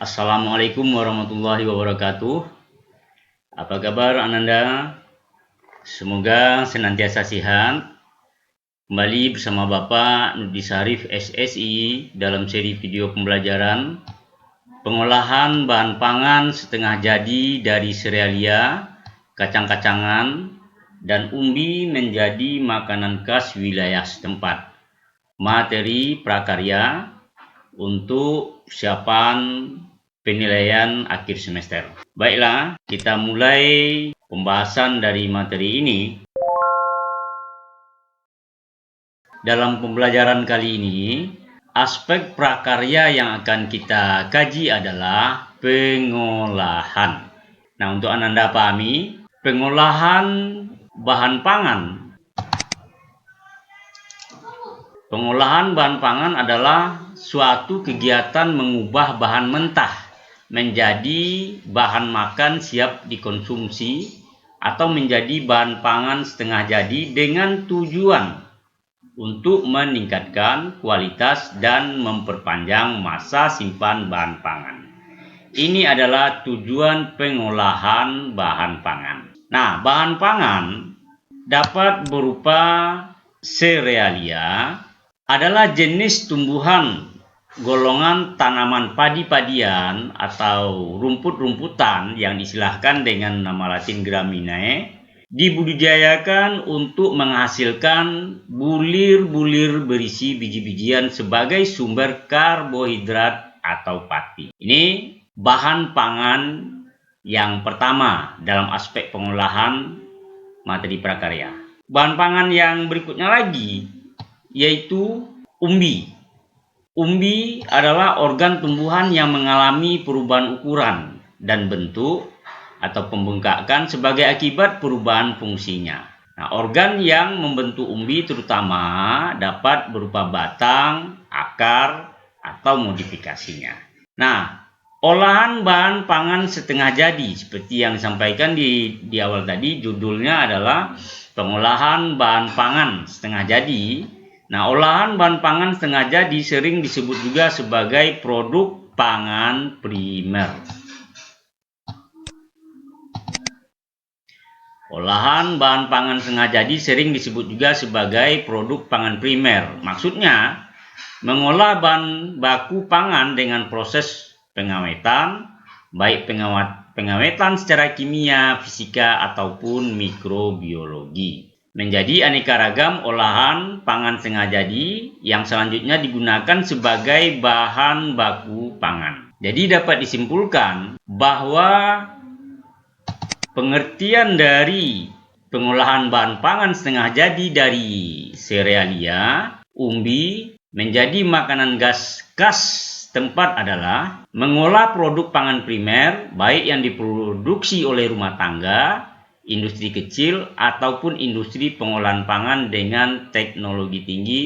Assalamualaikum warahmatullahi wabarakatuh. Apa kabar Ananda? Semoga senantiasa sehat. Kembali bersama Bapak Nurdi Sarif SSI dalam seri video pembelajaran pengolahan bahan pangan setengah jadi dari serealia, kacang-kacangan, dan umbi menjadi makanan khas wilayah setempat. Materi prakarya untuk persiapan penilaian akhir semester. Baiklah, kita mulai pembahasan dari materi ini. Dalam pembelajaran kali ini, aspek prakarya yang akan kita kaji adalah pengolahan. Nah, untuk Ananda pahami, pengolahan bahan pangan. Pengolahan bahan pangan adalah suatu kegiatan mengubah bahan mentah menjadi bahan makan siap dikonsumsi atau menjadi bahan pangan setengah jadi dengan tujuan untuk meningkatkan kualitas dan memperpanjang masa simpan bahan pangan. Ini adalah tujuan pengolahan bahan pangan. Nah, bahan pangan dapat berupa serealia, adalah jenis tumbuhan golongan tanaman padi-padian atau rumput-rumputan yang disilahkan dengan nama Latin Graminae, dibudidayakan untuk menghasilkan bulir-bulir berisi biji-bijian sebagai sumber karbohidrat atau pati. Ini bahan pangan yang pertama dalam aspek pengolahan materi prakarya. Bahan pangan yang berikutnya lagi yaitu umbi. Umbi adalah organ tumbuhan yang mengalami perubahan ukuran dan bentuk atau pembengkakan sebagai akibat perubahan fungsinya. Nah, organ yang membentuk umbi terutama dapat berupa batang, akar, atau modifikasinya. Nah, olahan bahan pangan setengah jadi seperti yang disampaikan di awal tadi, judulnya adalah pengolahan bahan pangan setengah jadi. Nah, olahan bahan pangan setengah jadi sering disebut juga sebagai produk pangan primer. Olahan bahan pangan setengah jadi sering disebut juga sebagai produk pangan primer. Maksudnya, mengolah bahan baku pangan dengan proses pengawetan, baik pengawetan secara kimia, fisika, ataupun mikrobiologi. Menjadi aneka ragam olahan pangan setengah jadi yang selanjutnya digunakan sebagai bahan baku pangan. Jadi dapat disimpulkan bahwa pengertian dari pengolahan bahan pangan setengah jadi dari serealia, umbi, menjadi makanan khas tempat adalah mengolah produk pangan primer baik yang diproduksi oleh rumah tangga, industri kecil, ataupun industri pengolahan pangan dengan teknologi tinggi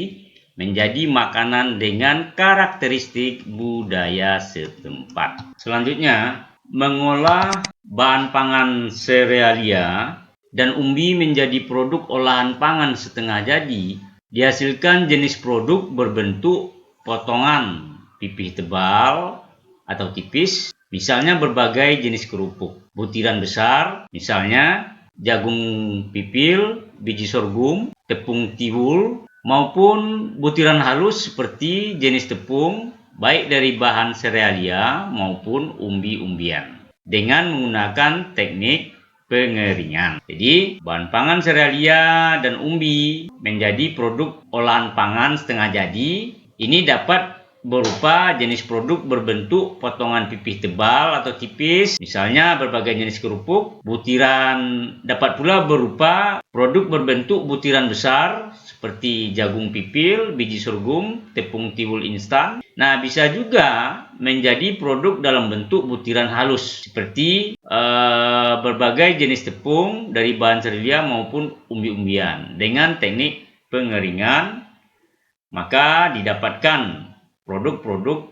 menjadi makanan dengan karakteristik budaya setempat. Selanjutnya, mengolah bahan pangan serealia dan umbi menjadi produk olahan pangan setengah jadi dihasilkan jenis produk berbentuk potongan pipih tebal atau tipis, misalnya berbagai jenis kerupuk. Butiran besar, misalnya jagung pipil, biji sorghum, tepung tiwul, maupun butiran halus seperti jenis tepung, baik dari bahan serealia maupun umbi-umbian, dengan menggunakan teknik pengeringan. Jadi, bahan pangan serealia dan umbi menjadi produk olahan pangan setengah jadi. Ini dapat berupa jenis produk berbentuk potongan pipih tebal atau tipis, misalnya berbagai jenis kerupuk. Butiran dapat pula berupa produk berbentuk butiran besar seperti jagung pipil, biji sorghum, tepung tiwul instan. Nah, bisa juga menjadi produk dalam bentuk butiran halus seperti berbagai jenis tepung dari bahan serealia maupun umbi-umbian. Dengan teknik pengeringan, maka didapatkan produk-produk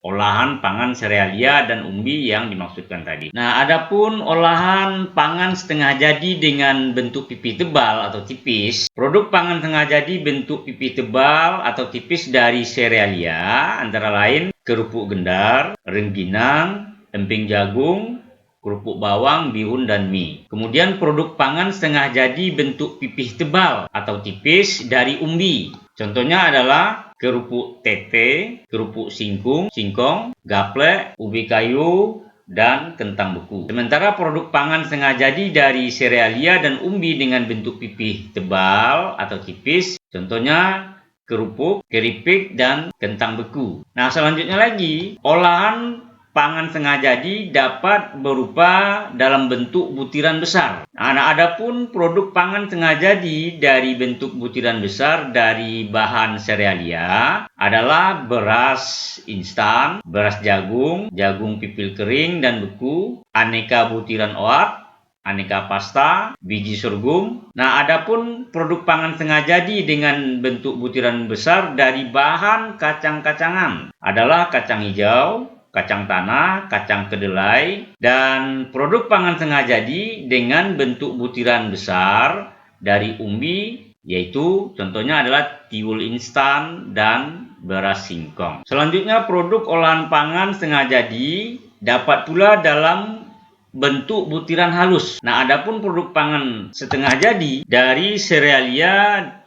olahan pangan serealia dan umbi yang dimaksudkan tadi. Nah, adapun olahan pangan setengah jadi dengan bentuk pipi tebal atau tipis, produk pangan setengah jadi bentuk pipi tebal atau tipis dari serealia antara lain kerupuk gendar, rengginang, emping jagung, kerupuk bawang, bihun, dan mie. Kemudian produk pangan setengah jadi bentuk pipih tebal atau tipis dari umbi. Contohnya adalah kerupuk tete, kerupuk singkong, gaplek, ubi kayu, dan kentang beku. Sementara produk pangan setengah jadi dari serealia dan umbi dengan bentuk pipih tebal atau tipis, contohnya kerupuk, keripik, dan kentang beku. Nah, selanjutnya lagi, olahan pangan setengah jadi dapat berupa dalam bentuk butiran besar. Nah, adapun produk pangan setengah jadi dari bentuk butiran besar dari bahan serealia adalah beras instan, beras jagung, jagung pipil kering dan beku, aneka butiran oat, aneka pasta, biji sorghum. Nah, adapun produk pangan setengah jadi dengan bentuk butiran besar dari bahan kacang-kacangan adalah kacang hijau, kacang tanah, kacang kedelai, dan produk pangan setengah jadi dengan bentuk butiran besar dari umbi, yaitu contohnya adalah tiwul instan dan beras singkong. Selanjutnya, produk olahan pangan setengah jadi dapat pula dalam bentuk butiran halus. Nah, adapun produk pangan setengah jadi dari serealia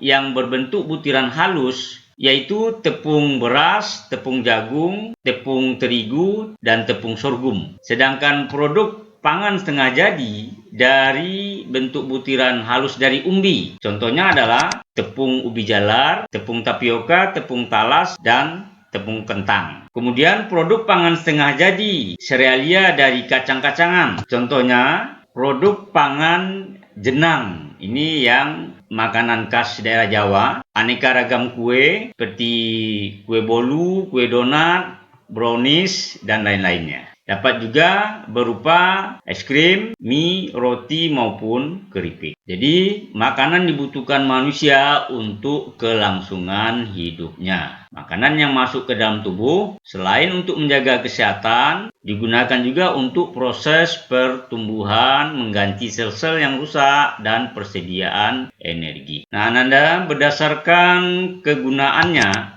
yang berbentuk butiran halus yaitu tepung beras, tepung jagung, tepung terigu, dan tepung sorghum. Sedangkan produk pangan setengah jadi dari bentuk butiran halus dari umbi. Contohnya adalah tepung ubi jalar, tepung tapioka, tepung talas, dan tepung kentang. Kemudian produk pangan setengah jadi serealia dari kacang-kacangan. Contohnya produk pangan jenang. Ini yang makanan khas daerah Jawa. Aneka ragam kue seperti kue bolu, kue donat, brownies, dan lain-lainnya. Dapat juga berupa es krim, mie, roti, maupun keripik. Jadi, makanan dibutuhkan manusia untuk kelangsungan hidupnya. Makanan yang masuk ke dalam tubuh, selain untuk menjaga kesehatan, digunakan juga untuk proses pertumbuhan, mengganti sel-sel yang rusak, dan persediaan energi. Nah, Ananda, berdasarkan kegunaannya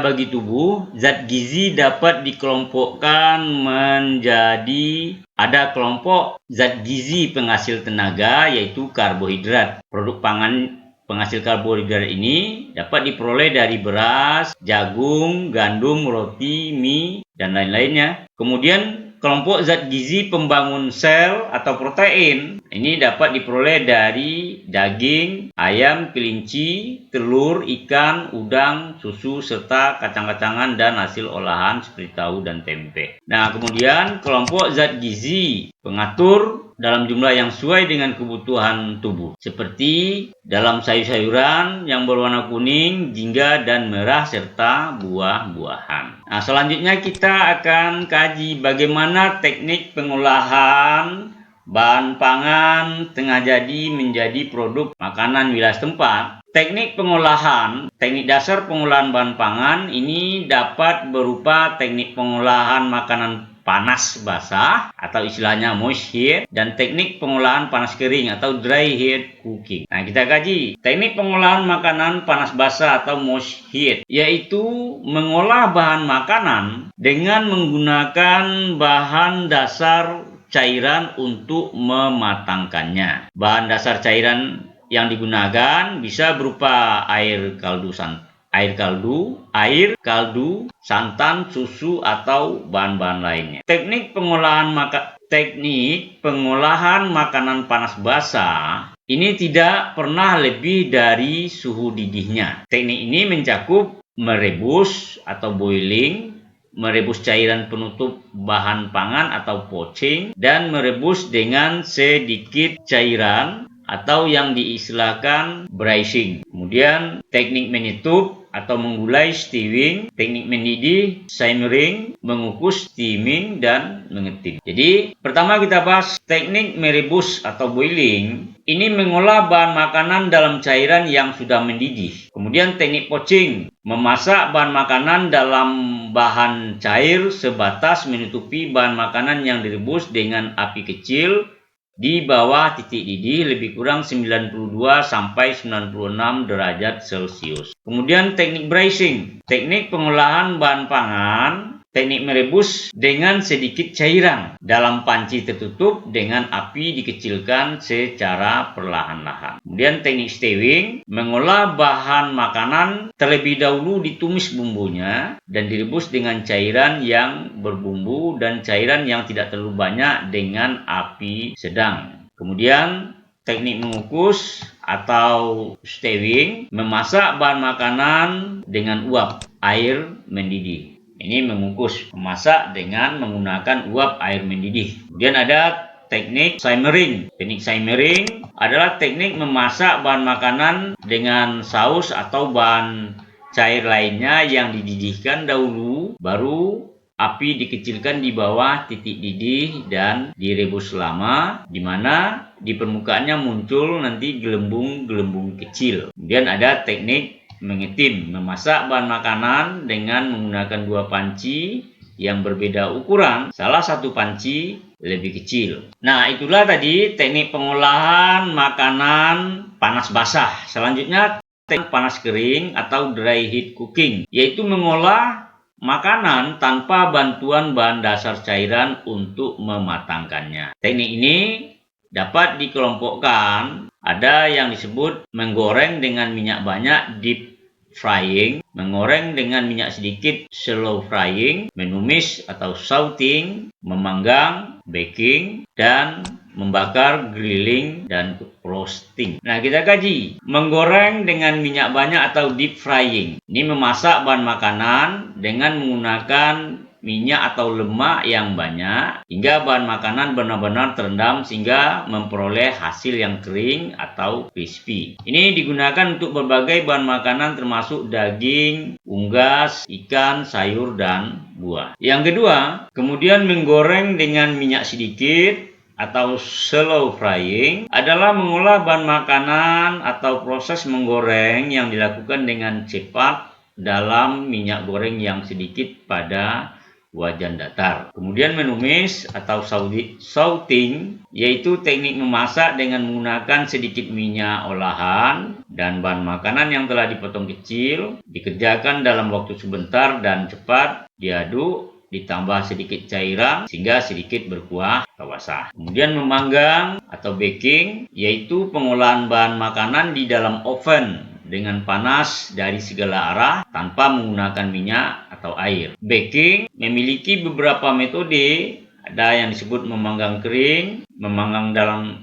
bagi tubuh, zat gizi dapat dikelompokkan menjadi ada kelompok zat gizi penghasil tenaga yaitu karbohidrat. Produk pangan penghasil karbohidrat ini dapat diperoleh dari beras, jagung, gandum, roti, mie, dan lain-lainnya. Kemudian kelompok zat gizi pembangun sel atau protein ini dapat diperoleh dari daging, ayam, kelinci, telur, ikan, udang, susu, serta kacang-kacangan dan hasil olahan seperti tahu dan tempe. Nah, kemudian kelompok zat gizi pengatur dalam jumlah yang sesuai dengan kebutuhan tubuh, seperti dalam sayur-sayuran yang berwarna kuning, jingga, dan merah, serta buah-buahan. Nah, selanjutnya kita akan kaji bagaimana teknik pengolahan bahan pangan setengah jadi menjadi produk makanan wilayah setempat. Teknik dasar pengolahan bahan pangan ini dapat berupa teknik pengolahan makanan panas basah atau istilahnya moist heat dan teknik pengolahan panas kering atau dry heat cooking. Nah, kita kaji teknik pengolahan makanan panas basah atau moist heat, yaitu mengolah bahan makanan dengan menggunakan bahan dasar cairan untuk mematangkannya. Bahan dasar cairan yang digunakan bisa berupa air kaldu, santan, susu, atau bahan-bahan lainnya. Teknik pengolahan makanan panas basah ini tidak pernah lebih dari suhu didihnya. Teknik ini mencakup merebus atau boiling, merebus cairan penutup bahan pangan atau poaching, dan merebus dengan sedikit cairan atau yang diistilahkan braising. Kemudian teknik menyetup atau menggulai stewing, teknik mendidih simmering, mengukus steaming, dan mengetim. Jadi pertama kita bahas teknik merebus atau boiling. Ini mengolah bahan makanan dalam cairan yang sudah mendidih. Kemudian teknik poaching, memasak bahan makanan dalam bahan cair sebatas menutupi bahan makanan yang direbus dengan api kecil di bawah titik didih lebih kurang 92 sampai 96 derajat Celcius. Kemudian teknik braising, teknik pengolahan bahan pangan, teknik merebus dengan sedikit cairan dalam panci tertutup dengan api dikecilkan secara perlahan-lahan. Kemudian teknik stewing, mengolah bahan makanan terlebih dahulu ditumis bumbunya dan direbus dengan cairan yang berbumbu dan cairan yang tidak terlalu banyak dengan api sedang. Kemudian teknik mengukus atau stewing, memasak bahan makanan dengan uap air mendidih. Ini mengukus, memasak dengan menggunakan uap air mendidih. Kemudian ada teknik simmering. Teknik simmering adalah teknik memasak bahan makanan dengan saus atau bahan cair lainnya yang dididihkan dahulu, baru api dikecilkan di bawah titik didih dan direbus lama, di mana di permukaannya muncul nanti gelembung-gelembung kecil. Kemudian ada teknik mengetim, memasak bahan makanan dengan menggunakan dua panci yang berbeda ukuran, salah satu panci lebih kecil. Nah, itulah tadi teknik pengolahan makanan panas basah. Selanjutnya teknik panas kering atau dry heat cooking, yaitu mengolah makanan tanpa bantuan bahan dasar cairan untuk mematangkannya. Teknik ini dapat dikelompokkan, ada yang disebut menggoreng dengan minyak banyak deep frying, mengoreng dengan minyak sedikit shallow frying, menumis atau sauteing, memanggang baking, dan membakar grilling dan roasting. Nah, kita kaji menggoreng dengan minyak banyak atau deep frying. Ini memasak bahan makanan dengan menggunakan minyak atau lemak yang banyak hingga bahan makanan benar-benar terendam sehingga memperoleh hasil yang kering atau crispy. Ini digunakan untuk berbagai bahan makanan termasuk daging, unggas, ikan, sayur, dan buah. Yang kedua, kemudian menggoreng dengan minyak sedikit atau shallow frying adalah mengolah bahan makanan atau proses menggoreng yang dilakukan dengan cepat dalam minyak goreng yang sedikit pada wajan datar. Kemudian menumis atau sauteing, yaitu teknik memasak dengan menggunakan sedikit minyak olahan dan bahan makanan yang telah dipotong kecil, dikerjakan dalam waktu sebentar dan cepat, diaduk, ditambah sedikit cairan sehingga sedikit berkuah atau basah. Kemudian memanggang atau baking, yaitu pengolahan bahan makanan di dalam oven dengan panas dari segala arah tanpa menggunakan minyak atau air. Baking memiliki beberapa metode, ada yang disebut memanggang kering, memanggang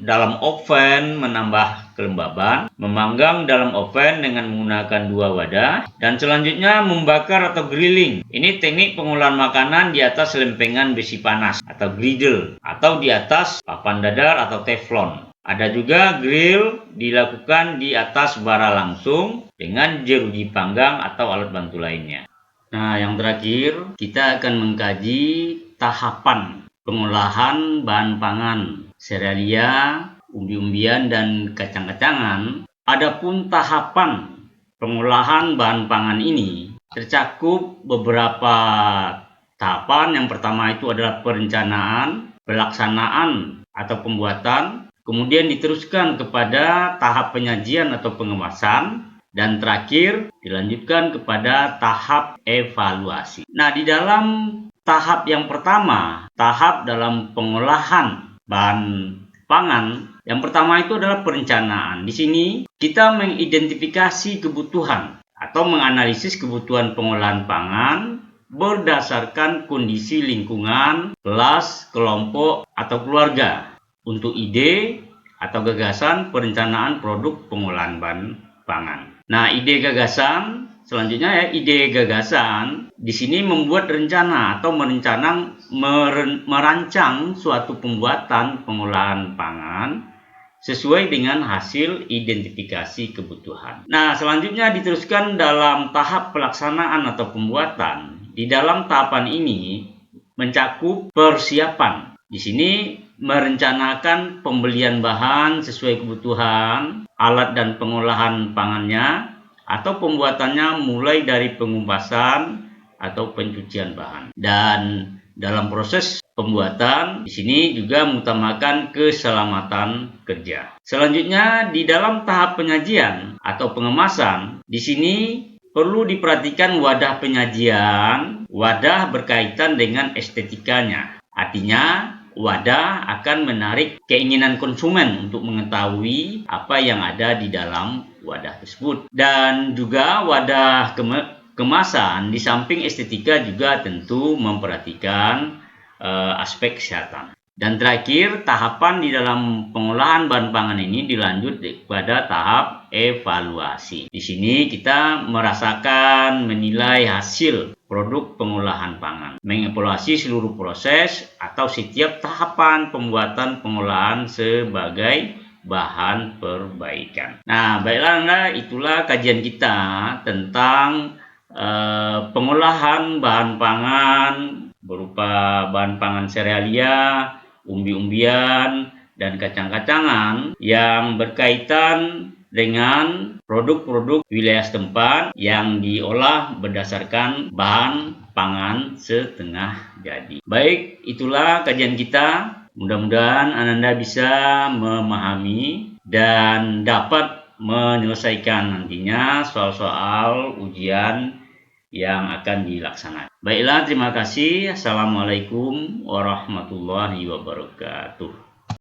dalam oven menambah kelembaban, memanggang dalam oven dengan menggunakan dua wadah, dan selanjutnya membakar atau grilling. Ini teknik pengolahan makanan di atas lempengan besi panas atau griddle atau di atas papan dadar atau teflon. Ada juga grill dilakukan di atas bara langsung dengan jeruji panggang atau alat bantu lainnya. Nah, yang terakhir kita akan mengkaji tahapan pengolahan bahan pangan, serealia, umbi-umbian, dan kacang-kacangan. Adapun tahapan pengolahan bahan pangan ini tercakup beberapa tahapan. Yang pertama itu adalah perencanaan, pelaksanaan atau pembuatan, kemudian diteruskan kepada tahap penyajian atau pengemasan, dan terakhir dilanjutkan kepada tahap evaluasi. Nah, di dalam tahap yang pertama, tahap dalam pengolahan bahan pangan, yang pertama itu adalah perencanaan. Di sini kita mengidentifikasi kebutuhan atau menganalisis kebutuhan pengolahan pangan berdasarkan kondisi lingkungan, kelas, kelompok, atau keluarga untuk ide atau gagasan perencanaan produk pengolahan bahan pangan. Nah, ide gagasan selanjutnya ya, ide gagasan di sini membuat rencana atau merancang suatu pembuatan pengolahan pangan sesuai dengan hasil identifikasi kebutuhan. Nah, selanjutnya diteruskan dalam tahap pelaksanaan atau pembuatan. Di dalam tahapan ini mencakup persiapan. Di sini merencanakan pembelian bahan sesuai kebutuhan, alat dan pengolahan pangannya, atau pembuatannya mulai dari pengupasan atau pencucian bahan. Dan dalam proses pembuatan di sini juga mengutamakan keselamatan kerja. Selanjutnya di dalam tahap penyajian atau pengemasan, di sini perlu diperhatikan wadah penyajian. Wadah berkaitan dengan estetikanya. Artinya wadah akan menarik keinginan konsumen untuk mengetahui apa yang ada di dalam wadah tersebut. Dan juga wadah kemasan di samping estetika juga tentu memperhatikan aspek kesehatan. Dan terakhir, tahapan di dalam pengolahan bahan pangan ini dilanjut pada tahap evaluasi. Di sini kita merasakan menilai hasil produk pengolahan pangan, mengevaluasi seluruh proses atau setiap tahapan pembuatan pengolahan sebagai bahan perbaikan. Nah, baiklah, itulah kajian kita tentang pengolahan bahan pangan berupa bahan pangan serealia, umbi-umbian, dan kacang-kacangan yang berkaitan dengan produk-produk wilayah setempat yang diolah berdasarkan bahan pangan setengah jadi. Baik, itulah kajian kita. Mudah-mudahan Ananda bisa memahami dan dapat menyelesaikan nantinya soal-soal ujian yang akan dilaksanakan. Baiklah, terima kasih. Assalamualaikum warahmatullahi wabarakatuh.